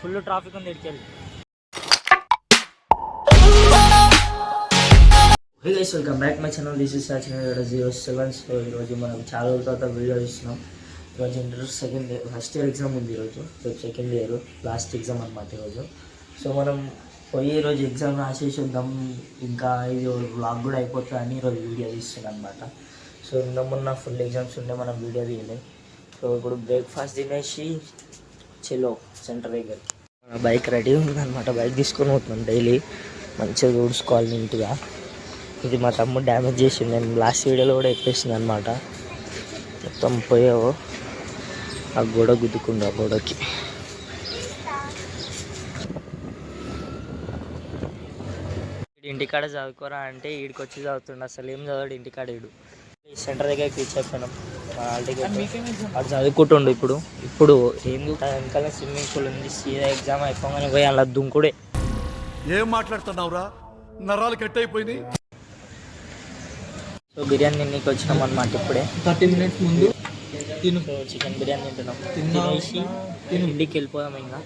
Full traffic ఉంది ఇక్కడికి. Hey guys, welcome back my channel. This is H07. So ఈరోజు మనం చాలా రోజుల తర్వాత వీడియో ఇస్తున్నాం. ఈరోజు inter second year first year exam ఉంది. ఈరోజు సెకండ్ ఇయర్ లాస్ట్ ఎగ్జామ్ అనమాట ఈరోజు. సో మనం పోయి ఈరోజు ఎగ్జామ్ రాసేసి వద్దాం, ఇంకా ఇది వ్లాగ్ కూడా అయిపోతుంది అని ఈరోజు వీడియో తీస్తున్నాను అనమాట. సో నిన్న మొన్న ఫుల్ ఎగ్జామ్స్ ఉండే, మనం వీడియో తీయలేదు. సో ఇప్పుడు బ్రేక్ఫాస్ట్ తినేసి చెలో సెంటర్ దగ్గర మన బైక్ రెడీ ఉందన్నమాట. బైక్ తీసుకొని పోతున్నాం డైలీ, మంచిగా చూసుకోవాలి నీట్గా. ఇది మా తమ్ముడు డ్యామేజ్ చేసింది, నేను లాస్ట్ వీడియోలో కూడా ఎక్కేసింది అనమాట. మొత్తం పోయావు ఆ గోడ గుద్దుకుండు, ఆ గోడకి. ఇంటికాడ చదువుకోరా అంటే ఈడికి వచ్చి చదువుతుండ, అసలు ఏం చదవడు ఇంటికాడ. ఈడు ఈ సెంటర్ దగ్గరికి రీచ్ అయిపోయినాం. మా ఆల్రెడీ అటు చదువుకుంటుండు. ఇప్పుడు ఏం వెనకాల స్విమ్మింగ్ పూల్ ఉంది. సీదా ఎగ్జామ్ అయిపోగానే పోయి అలా దుంకుడే. ఏం మాట్లాడుతున్నావురా, నరాలు కట్ అయిపోయింది. సో బిర్యానీ తిన్నీకి వచ్చినాం అనమాట. ఇప్పుడే 30 minutes ముందు సో చికెన్ బిర్యానీ తింటున్నాం. తినేసి ఇంటికి వెళ్ళిపోదాం. ఇంకా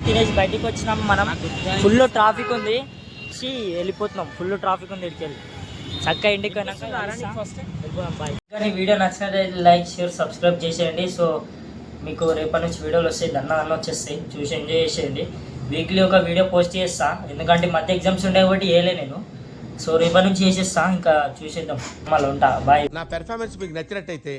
తినేసి బయటికి వచ్చినాం. మనం ఫుల్ ట్రాఫిక్ ఉంది, వెళ్ళిపోతున్నాం. ఫుల్ ట్రాఫిక్ ఉంది ఇక్కడికి వెళ్ళి చక్కగా ఇంటికి వెళ్ళిపోదాం. బాయ్. కానీ వీడియో నచ్చినట్లయితే లైక్, షేర్, సబ్స్క్రైబ్ చేసేయండి. సో మీకు రేపటి నుంచి వీడియోలు వస్తాయి, దన్న వచ్చేస్తాయి, చూసి ఎంజాయ్ చేసేయండి. వీక్లీ ఒక వీడియో పోస్ట్ చేస్తా, ఎందుకంటే మధ్య ఎగ్జామ్స్ ఉండే కాబట్టి వేయలే నేను. సో రేపటి నుంచి చేసేస్తా, ఇంకా చూసేద్దాం. మళ్ళీ ఉంటా. బాయ్. నా పెర్ఫార్మెన్స్ మీకు నచ్చినట్టయితే